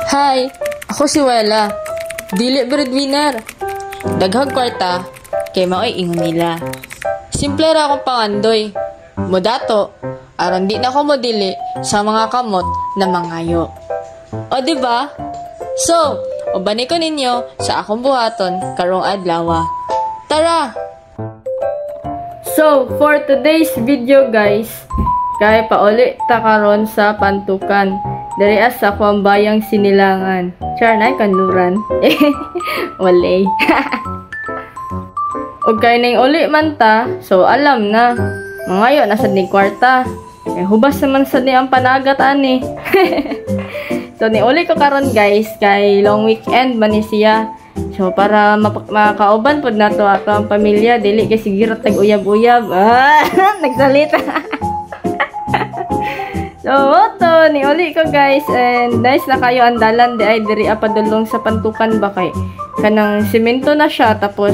Hi, ako si Wela. Dili breadwinner. Daghang kwarta, kay maoy ingon nila. Simple ra akong pangandoy. Modato, aron di na ako modili sa mga kamot na mangayo. O diba? So, ubani ko ninyo sa akong buhaton karong adlaw. Tara! So, for today's video guys, kay pauli ta karon sa pantukan. Diri sa akong bayang Sinilangan. Char na kanluran. Walay. Og kay ning uli man ta, so alam na. Mangayo na sad ni kwarta. Eh hubas naman sad ni ang panagat ani. So ni uli ko karon guys, kay long weekend man ni siya. So para makauban pod nato ato ang pamilya, dili kay sige tag uyab-uyab. Nagsalita. So, to ni uli ko guys, and nice na kayo ang dalan di ay diri apadulong sa pantukan ba kay kanang semento na siya, tapos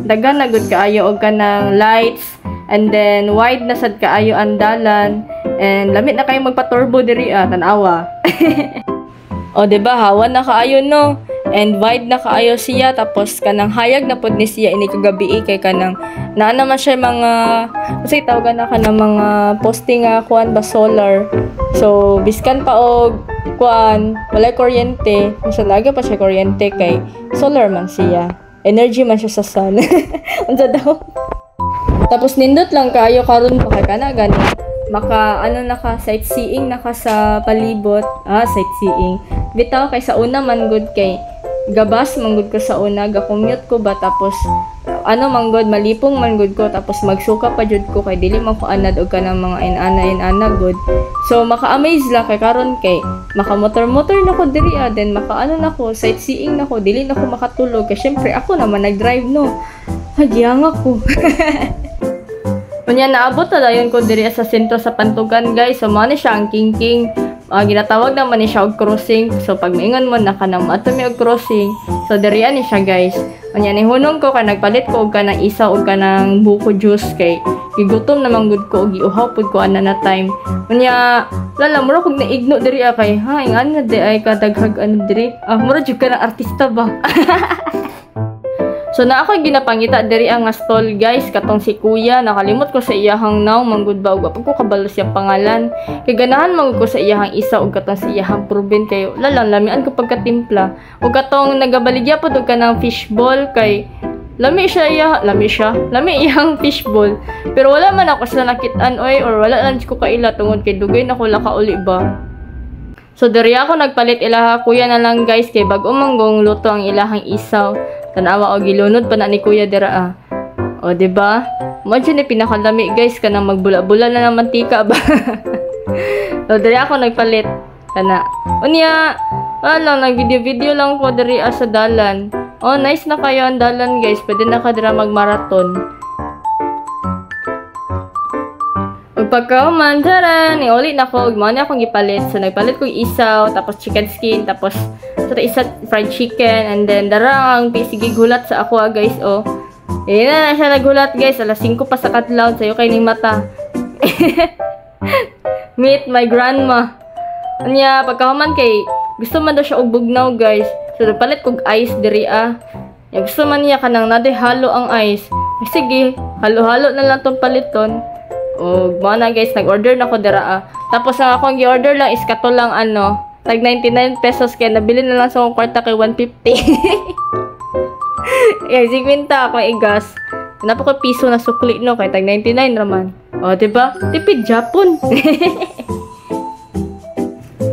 dagan na gud kaayo og kanang lights, and then wide na sad kaayo ang dalan, and lamit na kayo magpaturbo diri tanawa. O diba hawan na kaayo no, and wide na kaayo siya, tapos kanang hayag na pod ni siya ini kagabi kay kanang naa naman siya mga kasi tawagan na kanang mga posting kuan ba solar. So biskan pa og kuan walay kuryente, mas lagi pa siya kuryente kay solar man siya. Energy man siya sa sun. Unsa daw? Tapos nindot lang kayo karon pa kay kana gani. Maka ano naka sightseeing naka sa palibot. Sightseeing. Bitaw kay sa una man good kay gabas manggod ko sa una, ga-commute ko ba, tapos ano manggod malipong manggod ko, tapos magsuka pa jud ko kay dili man ko anad og kanang mga inana good. So maka-amaze lang kay karon kay maka-motor na ko diri then maka-ano na ko sightseeing na ko, dili na ko makatulog kay syempre ako naman nag-drive no. Hagyang ako. Unya naabot na dayon ko diri sa sentro sa Pantukan guys. So mo ni siya ang king. Ginatawag naman ni siya og crossing. So pag maingon mo na kanang atumi og crossing, so dirian ni siya guys. Unya ni hunong ko kay nagpalit ko og kanang isa og kanang buko juice kay gigutom naman gud ko og giuhaw pud ko ana na time. Unya lala mura kog naigno diri kay ingana di ay kadaghag ano diri. Mura jud ka na artista ba. So na ako ginapangita diri ang stall guys, katong si Kuya, nakalimot ko sa iyahang naw manggod ba ug ko kabalo siya pangalan. Kay ganahan manggod ko sa iyahang isa ug katong sa iyahang proben kayo. Lalang lamian ko pagkatimpla. Ug katong nagabaligya pod og kanang fishball kay lami iyang fishball. Pero wala man ako sa nakit-an or wala lang ko kaila tungod kay dugay na ko lakauli ba. So diri ako nagpalit ilaha Kuya na lang guys kay bag-o manggong luto ang ilahang isaw. Tanawa o gilunod pa na ni Kuya dira O diba? Imagine pinakalami guys kanang magbula-bula na ng mantika ba. So diri ako nagpalit kana. Unya lang nag-video lang ko diri sa dalan. Nice na kayo ang dalan guys. Pwede na ka dira mag-marathon. Ug pagkauman tara ni uli na ko ug mao na akong gipalit. So nagpalit ko isaw, tapos chicken skin, tapos isa fried chicken, and then darang sige gulat sa ako guys na siya nagulat guys, alas 5 pa sa kadlaw sayo kay ning mata. Meet my grandma. Anya pagkahuman kay gusto man daw siya og bugnaw guys. So nagpalit kog ice diri gusto man niya kanang nade halo ang ice. Sige, halo-halo na lang tong paliton. Og mo na guys, nag-order na ko dira Tapos ang akong gi-order lang is kato lang tag 99 pesos kaya nabili na lang sa akong kwarta kay 150. Sigwinta ako igas. Napa ko piso na sukli no kay tag 99 raman. Diba? Tipid Japon.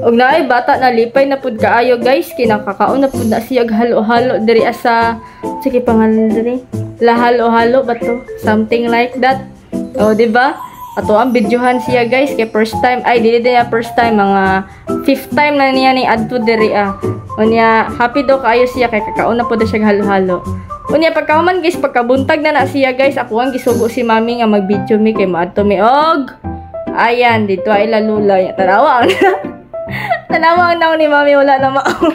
Og naay bata na lipay na pud kaayo guys, kinakakaon na pud na siya halo-halo diri sa sige pangalan diri. La halo-halo ba to? Something like that. Diba? Ato ang videohan siya guys kay first time dili na first time, mga 5th time na niya ni adto diri Unya happy daw kaayo siya kay kakaon na pud siya halo-halo. Unya pagkahuman guys, pagkabuntag na siya guys, ako ang gisugo si mami nga mag-video mi kay maadto mi og ayan dito ay lalula tanawa ang naon ni mami wala na mao.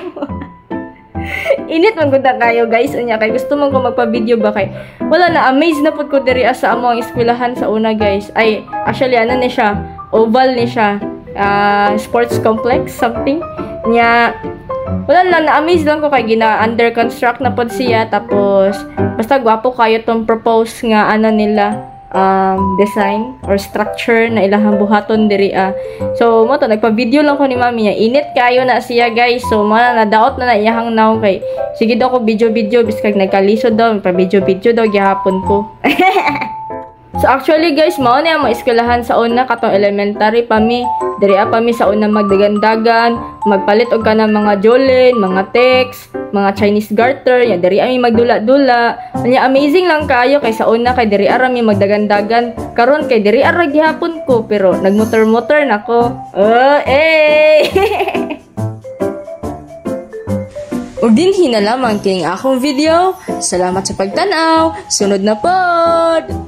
Init man gud kayo guys. Unya kay gusto man ko magpa-video ba kay wala na amaze na pud ko diri sa among eskwelahan sa una guys. Actually ano ni siya, oval ni siya. Sports complex something. Nya wala lang, na-amaze lang ko kay gina-under construct na pod siya. Tapos, basta gwapo kayo tong propose nga ano nila, design or structure na ilahang buhaton diri So mo to nagpa-video lang ko ni mami niya, init kayo na siya guys. So mga nadaot na iyahang naw kay sige daw ko video biskag nagkalisod daw pa video daw gihapon ko. So actually guys, mao na ang eskwelahan sa una katong elementary pa mi. Diri pa mi sa una magdagandagan, magpalit og kanang mga jolin, mga text, mga Chinese garter, ya diri ami magdula-dula. Anya amazing lang kayo kay sa una kay diri ara mi magdagandagan. Karon kay diri ara gihapon ko pero nagmotor-motor nako. Oh, eh. Ug dinhi na lamang kining akong video. Salamat sa pagtan-aw. Sunod na pod.